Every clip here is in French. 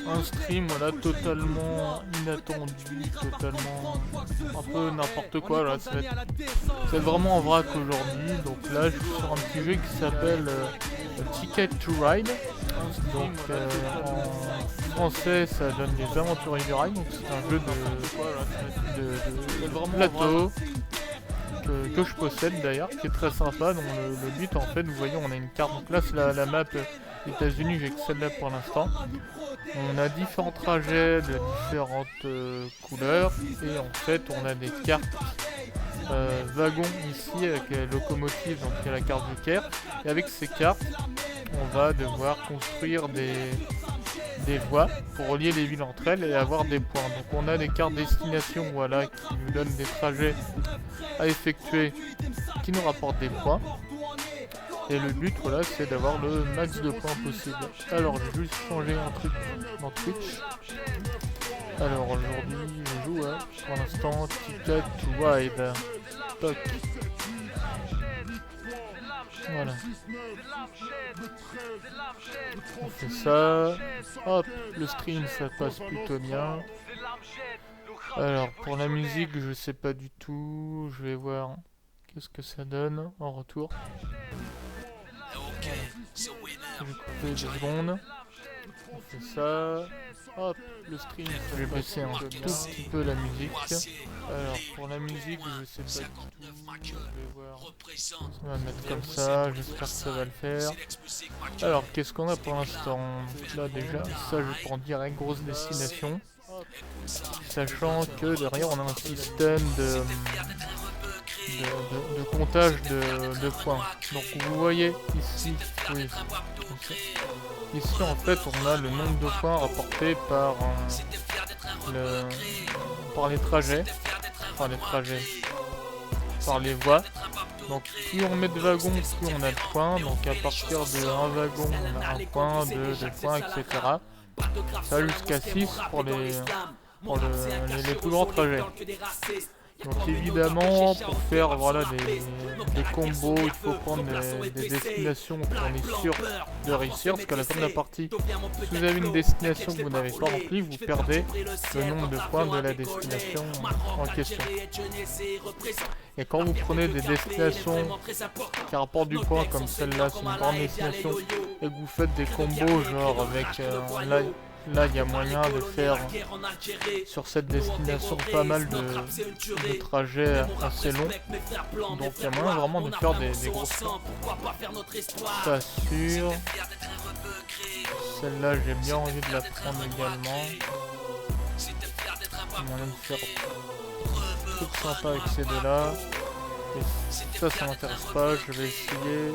un stream, voilà, totalement inattendu, totalement un peu n'importe quoi, là, c'est vraiment en vrac aujourd'hui. Donc là, je suis sur un petit jeu qui s'appelle Ticket to Ride. Donc en français, ça donne les aventuriers du rail. Donc c'est un jeu de plateau que je possède d'ailleurs, qui est très sympa. Donc le but, en fait, vous voyez, on a une carte. Donc là, c'est la map États-Unis, j'ai que celle-là pour l'instant. On a différents trajets de différentes couleurs et en fait on a des cartes wagons ici avec la locomotive, donc il y a la carte du Caire, et avec ces cartes on va devoir construire des voies pour relier les villes entre elles et avoir des points. Donc on a des cartes destination, voilà, qui nous donnent des trajets à effectuer qui nous rapportent des points. Et le but, voilà, c'est d'avoir le max de points possible. Alors, j'ai juste changé un truc dans Twitch. Alors, aujourd'hui, je joue à, pour l'instant, Ticket to Ride. Toc. Voilà. On fait ça. Hop, le stream, ça passe plutôt bien. Alors, pour la musique, je sais pas du tout. Je vais voir qu'est-ce que ça donne en retour. J'ai coupé 2 secondes. On fait ça. Hop, le stream. Je vais baisser un tout petit peu la musique. Alors, pour la musique, je sais pas du tout. Je vais voir. On va mettre comme ça. J'espère que ça va le faire. Alors, qu'est-ce qu'on a pour l'instant? Là, déjà, ça, je prends direct grosse destination. Sachant que derrière, on a un système de comptage de points. Donc vous voyez ici, oui, ici en fait on a le nombre de points rapportés par les trajets, par les voies. Donc plus on met de wagons, plus on a de points. Donc à partir de un wagon on a un point, deux points, etc. Ça jusqu'à 6 pour les plus grands trajets. Donc évidemment, pour faire voilà, des combos, il faut prendre des destinations qu'on est sûr de réussir, parce qu'à la fin de la partie, si vous avez une destination que vous n'avez pas remplie, vous perdez le nombre de points de la destination en question. Et quand vous prenez des destinations qui rapportent du point, comme celle-là, c'est une grande destination, et que vous faites des combos, genre avec là, il y a moyen de faire sur cette destination pas mal de trajets assez longs. Donc il y a moyen vraiment de faire des gros plans. Pas sûr. Celle-là, j'ai bien envie de la prendre également. Il y a moyen de faire des trucs sympas avec ces deux-là. Et ça m'intéresse pas. Je vais essayer.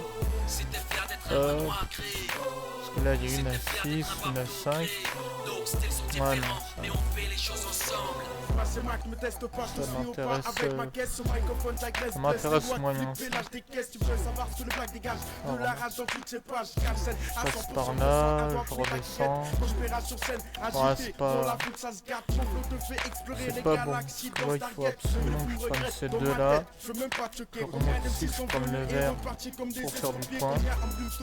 Parce que là, il y a une à 6, une à 5. Ouais, non, ça m'intéresse moyen. Je passe par là, je redescends. Ouais, c'est pas bon. Ouais, il faut absolument que je prenne ces deux-là. Je remonte ici, je prends le vert pour faire du point.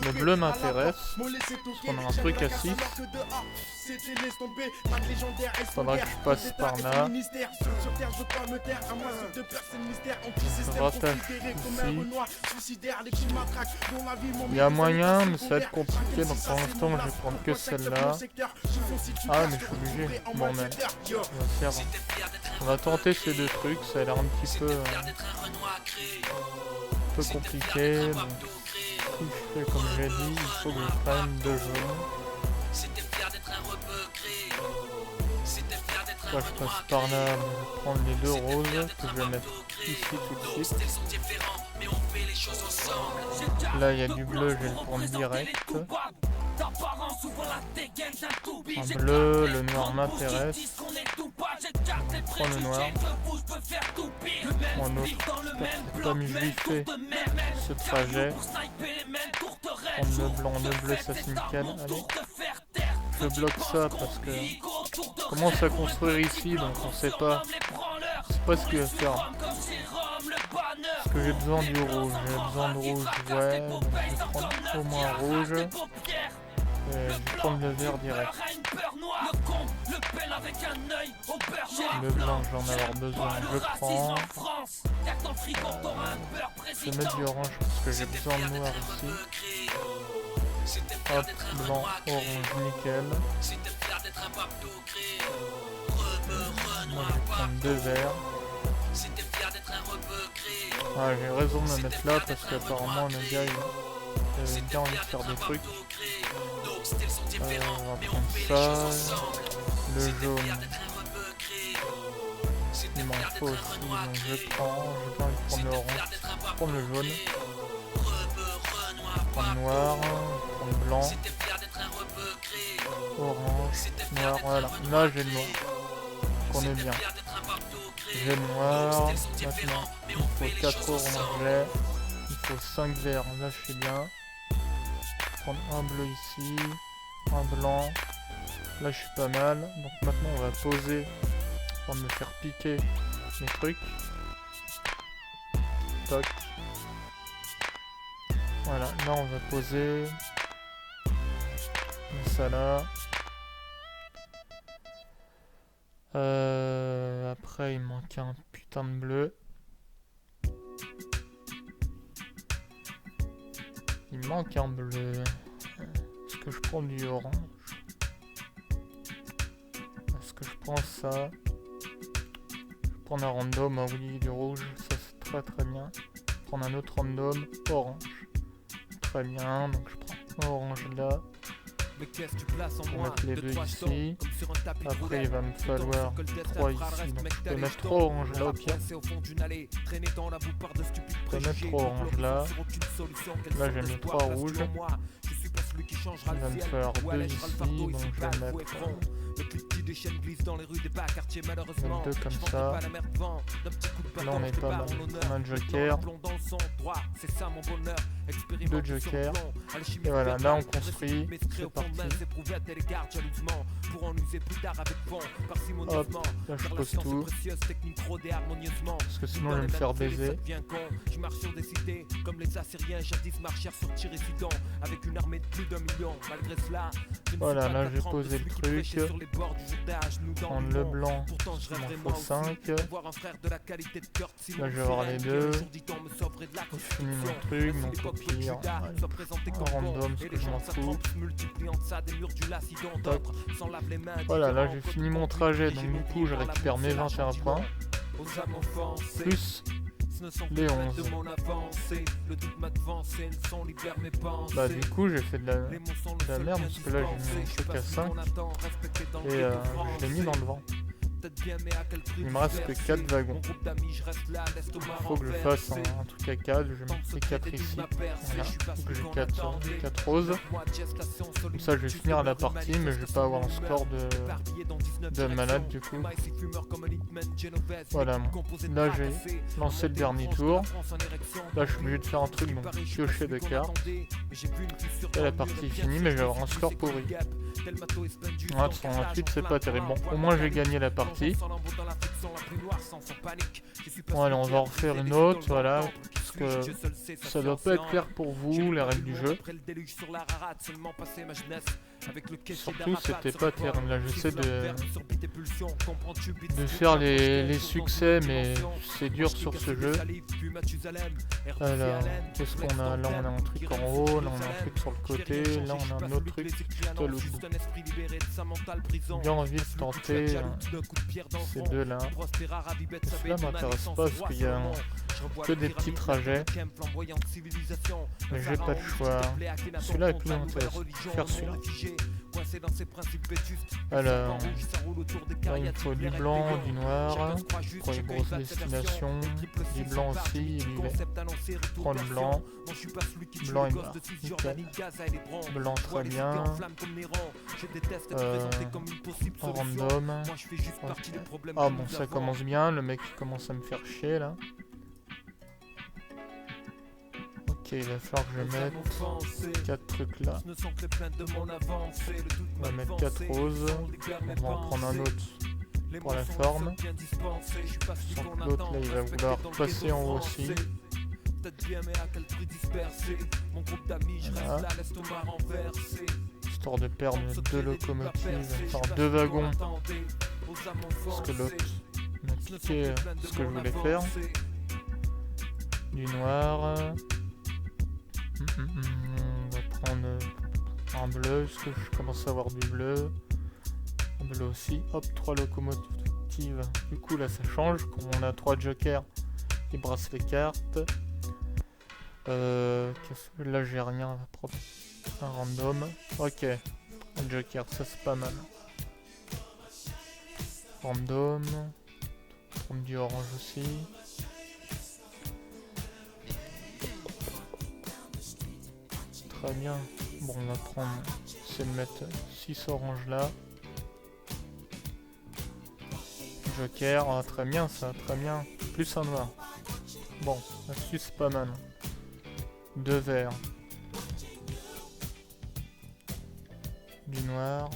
Le bleu m'intéresse, parce qu'on a un truc à 6. Faudra que je passe par là. Je rattache ici. Il y a moyen, mais ça va être compliqué. Donc pour l'instant, je vais prendre que celle-là. Ah, mais je suis obligé. Bon, mais on va tenter ces deux trucs. Ça a l'air un petit peu compliqué. Donc, si je fais comme j'ai dit, il faut que je prenne 2 jaunes. Là, je passe par là, je vais prendre les 2 roses que je vais mettre ici tout de suite. Là, il y a du bleu, je vais le prendre direct. Un bleu, le noir m'intéresse. Je prends le noir. Un autre, comme je lui fais ce trajet. Prendre le blanc, le bleu, ça c'est nickel. Allez. Je bloque ça parce que je commence à construire ici, donc on sait pas ce qu'il va faire. Est-ce que j'ai besoin du rouge? J'ai besoin de rouge, ouais, donc je vais prendre au moins rouge. je vais prendre le vert direct. Le blanc, j'en ai avoir besoin, je le prends. Je vais mettre du orange parce que j'ai besoin de noir ici. Hop, blanc, orange, nickel. Moi je vais prendre 2 verts. Ah, j'ai raison de me mettre là parce qu'apparemment le gars il avait bien envie de faire des trucs. On va prendre ça. Le jaune. Il m'en faut aussi, donc je prends. J'ai pas envie de prendre le orange. Je vais prendre le jaune. Je prends le noir. Je prends le blanc. Orange. Noir. Voilà. Là j'ai le noir. On est bien. J'ai le noir. Maintenant il faut 4 oranges. Il faut 5 verts. Là je suis bien. Je vais prendre un bleu ici. Un blanc. Là je suis pas mal. Donc maintenant on va poser pour me faire piquer mes trucs. Toc. Voilà, là on va poser. Ça là. Après il manque un putain de bleu. Il manque un bleu. Est-ce que je prends du orange? Est-ce que je prends ça? Je vais prendre un random, ah oui, du rouge, ça c'est très très bien. Je vais prendre un autre random, orange. Très bien, donc je prends orange là. Je vais mettre les deux ici. Après il va me falloir 3 ici, donc je peux mettre 3 oranges là au pire. Je peux mettre 3 oranges là. Là j'ai mis 3 rouges. Il va me falloir 2 ici, donc je vais mettre 2 comme ça. Là on est pas mal. On a un joker. 2 jokers. Et voilà, là on construit. C'est parti. Hop, là je pose tout. Parce que sinon je vais me faire baiser. Voilà, là j'ai posé le truc. Prendre le blanc, il m'en faut 5. Là je vais avoir les deux. Je finis mon truc, donc au pire, en random, parce que je m'en fous. Top. Voilà, là j'ai fini mon trajet, donc du coup je récupère mes 21 points. Plus les 11. Bah du coup j'ai fait de la merde parce que là j'ai mis un truc à 5 et je l'ai mis dans le vent. Il me reste que 4 wagons. Il faut que je fasse un truc à 4, je vais mettre les 4 ici. Voilà, faut que j'ai 4 roses. Comme ça je vais finir la partie, mais je vais pas avoir un score de malade du coup. Voilà, là j'ai lancé le dernier tour. Là je suis obligé de faire un truc, donc piocher de cartes. Et la partie est finie, mais je vais avoir un score pourri. Ouais, 128 c'est pas terrible. Bon, au moins j'ai gagné la partie. Bon allez, on va en refaire une autre, voilà, parce que ça doit pas être clair pour vous, les règles du jeu. Surtout c'était pas terrible, là j'essaie de faire les succès, mais c'est dur sur ce jeu. Alors, qu'est-ce qu'on a? Là on a un truc en haut, là on a un truc sur le côté, là on a un autre truc tout à l'autre bout. J'ai bien envie de tenter ces deux là. Cela m'intéresse pas parce qu'il y a que des petits trajets, mais j'ai pas de choix. Celui-là est plus intéressant. Faire celui-là. Alors, là il me faut du blanc, du noir pour les grosses destinations, du blanc aussi, et du vert. Je prends le blanc, blanc et noir, nickel. Blanc très bien. En random. Ah bon, ça commence bien, le mec commence à me faire chier là. Ok, il va falloir que je mette 4 trucs là. On va mettre 4 roses. On va en prendre un autre pour la forme. Sans que l'autre là il va vouloir passer en haut aussi. Voilà. histoire de perdre 2 locomotives, enfin 2 wagons, parce que l'autre m'a piqué ce que je voulais faire. Du noir. On va prendre un bleu, parce que je commence à avoir du bleu. Un bleu aussi. Hop, 3 locomotives. Du coup là ça change, comme on a 3 jokers qui brassent les cartes. Là j'ai rien à prendre. Un random. Ok. Un joker, ça c'est pas mal. Random. Prendre du orange aussi. Très bien. Bon, on va prendre. C'est de mettre 6 oranges là. Joker. Ah, très bien ça, très bien. Plus un noir. Bon, là-dessus c'est pas mal. 2 verts. Du noir.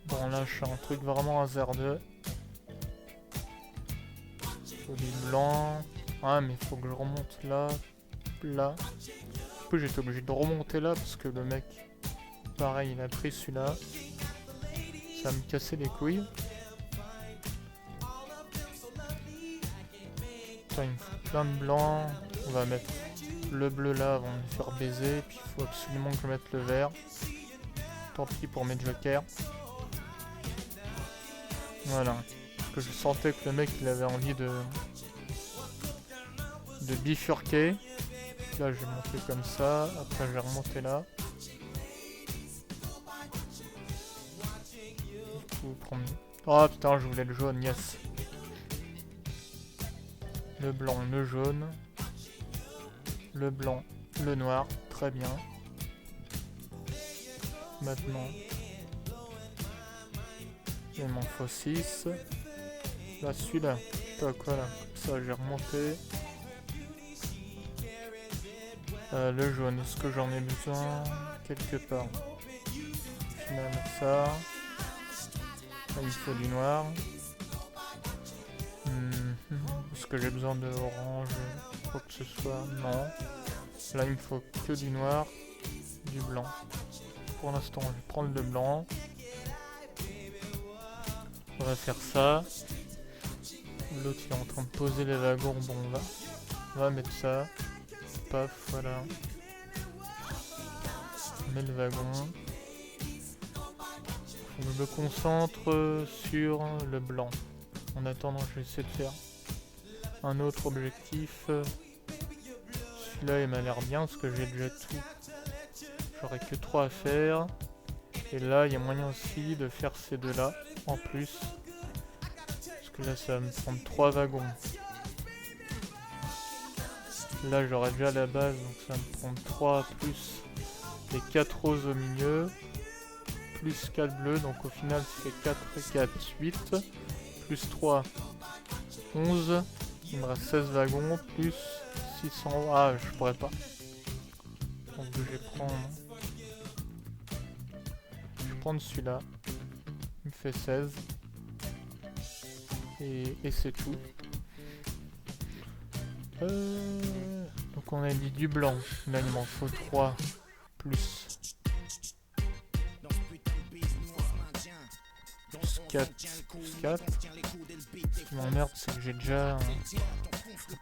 Bon, là je fais un truc vraiment hasard 2. Faut du blanc. Ah, mais il faut que je remonte là. Là. Du coup, j'étais obligé de remonter là parce que le mec, pareil, il a pris celui-là. Ça va me casser les couilles. Putain, il me faut plein de blanc. On va mettre le bleu là avant de me faire baiser. Puis il faut absolument que je mette le vert. Tant pis pour mes jokers. Voilà. Parce que je sentais que le mec il avait envie de bifurquer. Là j'ai monté comme ça. Après j'ai remonté là. Du coup, prendre... Oh putain, je voulais le jaune, yes. Le blanc, le jaune. Le blanc, le noir. Très bien. Maintenant, il m'en faut 6. Là, celui-là. Tac, voilà. Ça, j'ai remonté. Le jaune, est-ce que j'en ai besoin quelque part? Au final, ça. Là, il faut du noir. Est-ce que j'ai besoin de orange? Quoi que ce soit? Non. Là, il me faut que du noir, du blanc. Pour l'instant, je vais prendre le blanc. On va faire ça. L'autre il est en train de poser les wagons. Bon, on va mettre ça. Paf, voilà. On met le wagon. Je me concentre sur le blanc. En attendant, je vais essayer de faire un autre objectif. Celui-là, il m'a l'air bien parce que j'ai déjà tout. J'aurais que 3 à faire. Et là, il y a moyen aussi de faire ces deux-là en plus. Parce que là, ça va me prendre 3 wagons. Là, j'aurais déjà la base, donc ça va me prendre 3 plus les 4 roses au milieu. Plus 4 bleus, donc au final, ça fait 4 et 4, 8. Plus 3, 11. Il me reste 16 wagons, plus 600... Ah, je pourrais pas. Donc je vais prendre celui-là. Il me fait 16. Et c'est tout. Donc on a dit du blanc. Là il m'en faut 3. Plus 4. Plus 4. Ce qui m'emmerde c'est que j'ai déjà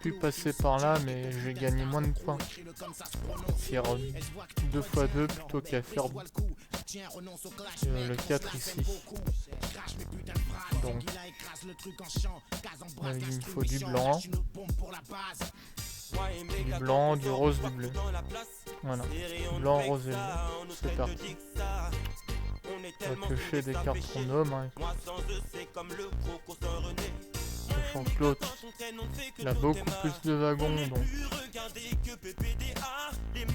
pu passer par là, mais j'ai gagné moins de points. Faire 2 x 2 plutôt qu'à faire le 4 ici. Donc il me faut du blanc. Du blanc, du rose, du bleu. Voilà. Blanc, rose et bleu. C'est parti. On va piocher des cartes random. Hein. Sachant que l'autre, il a beaucoup plus de wagons, donc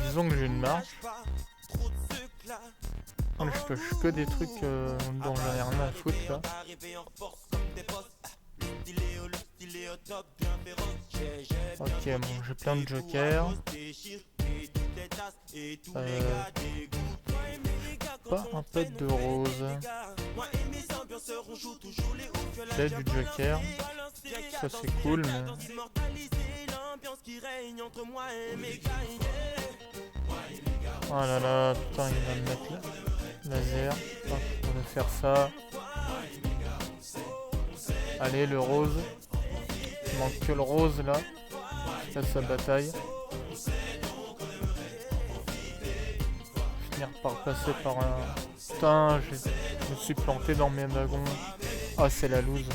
disons que j'ai une marge. Je pioche que des trucs dont j'en ai rien à foutre là. Ok, bon, j'ai plein de jokers. Pas un pet de rose. J'ai du joker. Ça c'est cool, mais... Oh là là, putain, il va me mettre laser. Hop, on va faire ça. Allez, le rose. Il manque que le rose là. Là, sa bataille. Finir par passer par un... Putain, je me suis planté dans mes wagons. Ah, c'est la loose.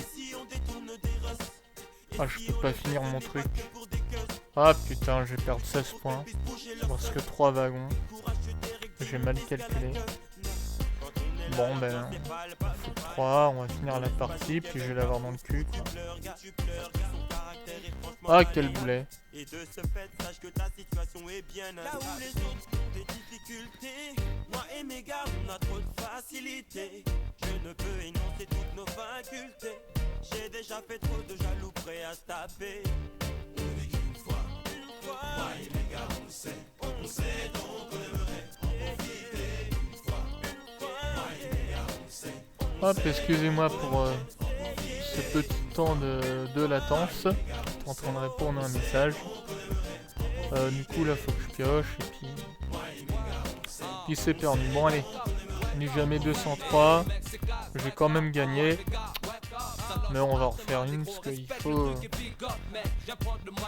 Ah, je peux pas finir mon truc. Ah putain, je vais perdre 16 points. Parce que 3 wagons. J'ai mal calculé. Bon ben, faut 3, on va finir la partie, puis je vais l'avoir dans le cul, quoi. Ah, quel boulet. Et de ce fait, sache que ta situation est bien là où les autres ont des difficultés. Moi et mes gars, on a trop de facilité. Je ne peux énoncer toutes nos facultés. J'ai déjà fait trop de jaloux prêts à se taper. On n'est qu'une fois. Moi et mes gars, on sait donc on aimerait en profiter une fois. Moi et mes gars, on sait. Hop, excusez-moi pour ce petit temps de latence. En train de répondre à un message. Du coup là faut que je pioche et puis c'est perdu. Bon allez, n'ai jamais 203. J'ai quand même gagné. Mais on va en refaire une parce qu'il faut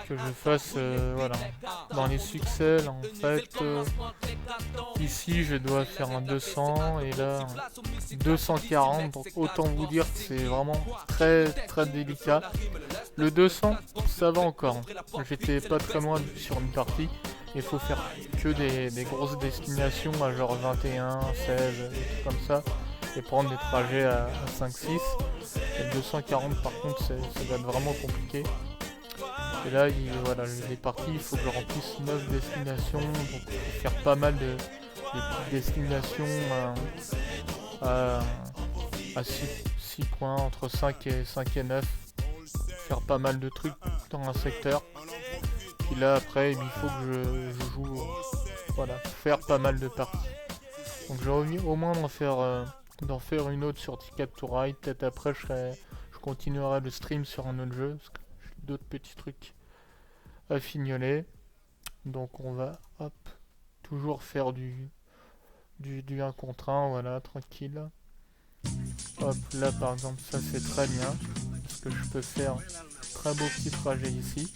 que je fasse voilà. Dans les succès là, en fait ici je dois faire un 200 et là 240, donc autant vous dire que c'est vraiment très très délicat. Le 200 ça va encore, j'étais pas très loin sur une partie. Il faut faire que des grosses destinations à genre 21, 16, des trucs comme ça, et prendre des trajets à 5-6. Et le 240 par contre ça va être vraiment compliqué. Et là voilà, les parties, il faut que je remplisse 9 destinations, donc il faut faire pas mal de petites destinations à 6 points, entre 5 et 9. Faire pas mal de trucs dans un secteur. Puis là après il faut que je joue, voilà, faire pas mal de parties. Donc j'ai envie au moins d'en faire une autre sur Ticket to Ride. Peut-être après je continuerai le stream sur un autre jeu, parce que j'ai d'autres petits trucs à fignoler. Donc on va hop toujours faire du 1 contre 1, voilà, tranquille. Hop, là par exemple ça c'est très bien, parce que je peux faire un très beau petit trajet ici.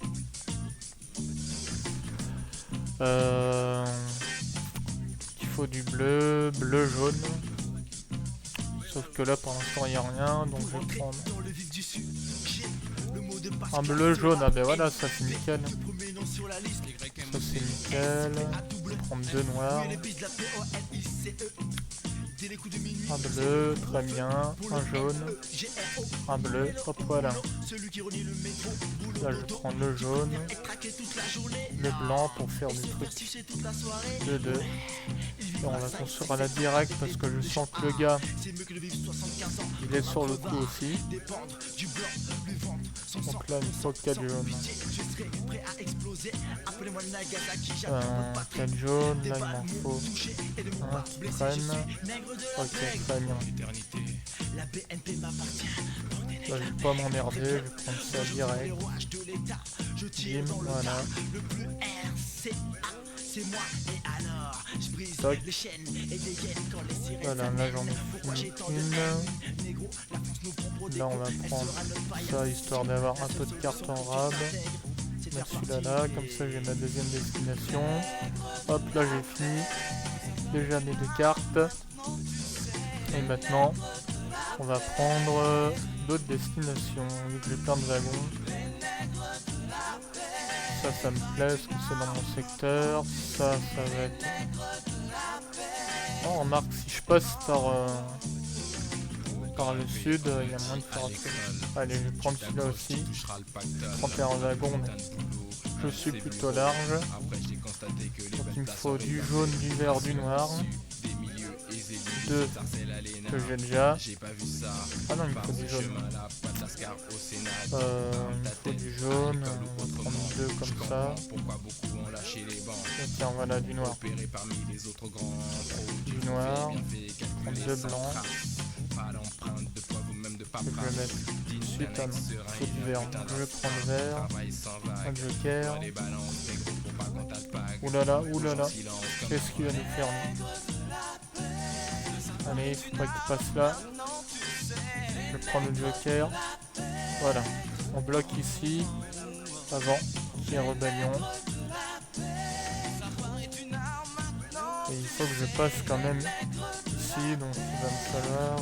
Il faut du bleu, jaune. Sauf que là pour l'instant il n'y a rien, donc je vais prendre un bleu jaune. Ah ben voilà, ça c'est nickel. Ça c'est nickel. Je vais prendre 2 noirs. Un bleu, très bien. Un jaune. Un bleu, hop voilà. Là je prends le jaune. Le blanc pour faire des trucs de 2. Et on va construire à la directe parce que je sens que le gars il est sur le coup aussi. Donc là il faut 4 jaunes. 4 jaunes, là il m'en faut un qui traîne. Ok, très bien. Là, je vais pas m'emmerder, je vais prendre ça direct. Bim, voilà. Toc. Voilà, là j'en ai fini une. Là on va prendre ça histoire d'avoir un peu de cartes en rab. Mettre celui-là là, comme ça j'ai ma deuxième destination. Hop, là j'ai fini déjà mes 2 cartes. Et maintenant on va prendre d'autres destinations, vu que j'ai plein de wagons. Ça me plaît parce que c'est dans mon secteur. Ça va être... Oh, remarque, si je passe par le sud, il y a moyen de faire un truc. Allez, je vais prendre celui-là aussi. 31 wagons, mais je suis plutôt large. Donc il me faut du jaune, du vert, du noir. 2 que j'ai déjà. Ah non, il me faut du jaune. Il me faut du jaune. On va prendre 2 comme ça. Et tiens, voilà du noir. Du noir. Prendre 2 blancs. Et je vais mettre tout de suite un faut du vert. Je vais prendre le vert. Un joker. Oulala, oulala. Qu'est-ce qu'il va nous faire lui? Allez, faut pas qu'il passe là. Je vais prendre le joker. Voilà. On bloque ici. Avant qu'il y ait rébellion. Et il faut que je passe quand même ici. Donc il va me falloir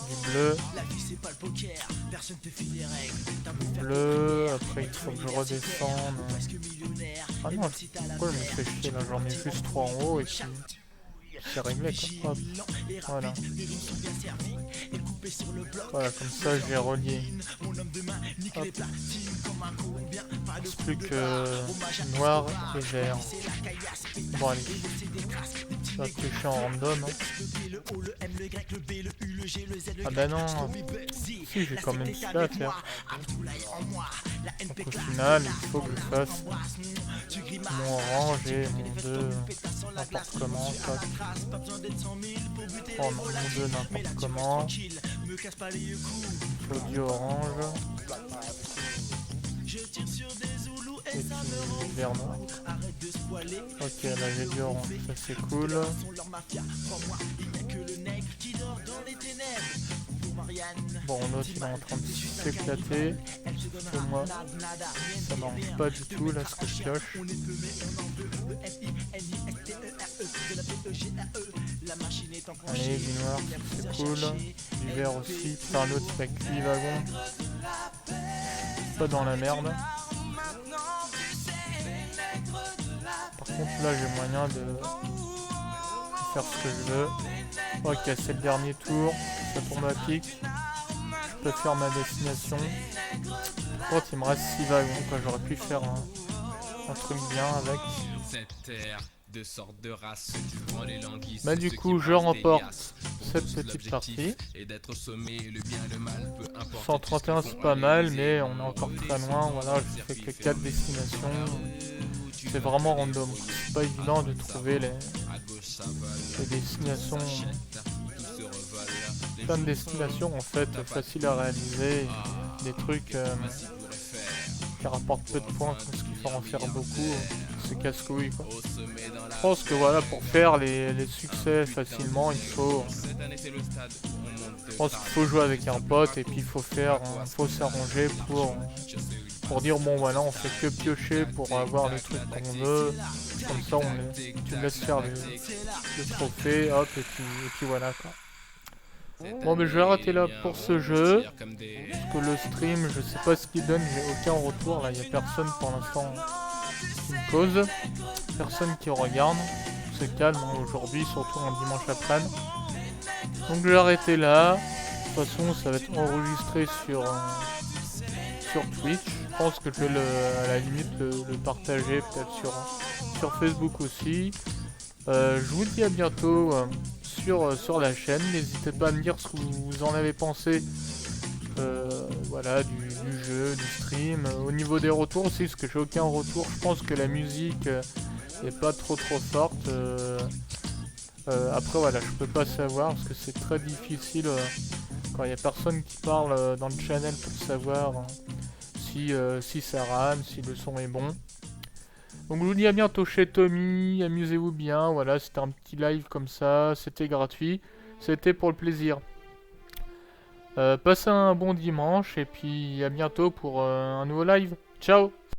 du bleu. Du bleu. Après il faut que je redescende. Ah non, pourquoi je me fais chier là? J'en ai juste 3 en haut et puis c'est réglé quoi. Hop. Voilà. Voilà, comme ça j'ai relié. Hop. Il reste plus que noir et vert. Bon allez. Je vais piocher en random. Ah bah non. Si j'ai quand même cela à faire. Donc au final il faut que je fasse mon orange et mon 2 n'importe comment. Tac. Oh non, mon 2 n'importe comment. Il faut du orange. Et puis vert noir. Ok, là j'ai du orange, ça c'est cool. Bon, l'autre il est en train de s'éclater. Pour moi, ça marche pas du tout là ce que je pioche. Allez, du noir, c'est cool. Du vert aussi. Putain, l'autre il a cuit wagon. Pas dans la merde. Par contre, là j'ai moyen de faire ce que je veux. Ok, c'est le dernier tour. Ça tombe à pic. Je peux faire ma destination. Par contre, il me reste 6 wagons. J'aurais pu faire un truc bien avec. Bah du coup je remporte cette petite partie. 131 c'est pas mal, mais on est encore très loin. Voilà, je fais que 4 destinations. C'est vraiment random. C'est pas évident de trouver les destinations. Plein de destinations en fait faciles à réaliser. Des trucs qui rapportent peu de points parce qu'il faut en faire beaucoup. C'est casse-couille quoi. Je pense que voilà, pour faire les succès facilement, il faut... Je pense qu'il faut jouer avec un pote et puis il faut s'arranger pour dire bon voilà, on fait que piocher pour avoir le truc qu'on veut. Comme ça tu laisses faire le trophée, hop, et puis voilà quoi. Bon mais je vais arrêter là pour ce jeu. Parce que le stream, je sais pas ce qu'il donne, j'ai aucun retour là, il n'y a personne pour l'instant qui me pose. Personne qui regarde. C'est calme hein, aujourd'hui, surtout un dimanche après-midi. Donc je vais arrêter là. De toute façon ça va être enregistré sur Twitch. Je pense que je vais à la limite le partager peut-être sur Facebook aussi. Je vous dis à bientôt sur la chaîne. N'hésitez pas à me dire ce que vous en avez pensé voilà, du jeu, du stream. Au niveau des retours aussi, parce que j'ai aucun retour. Je pense que la musique est pas trop forte. Après voilà, je peux pas savoir parce que c'est très difficile quand il y a personne qui parle dans le channel pour savoir si ça rame, si le son est bon. Donc je vous dis à bientôt chez Tommy, amusez-vous bien, voilà, c'était un petit live comme ça, c'était gratuit, c'était pour le plaisir. Passez un bon dimanche et puis à bientôt pour un nouveau live. Ciao!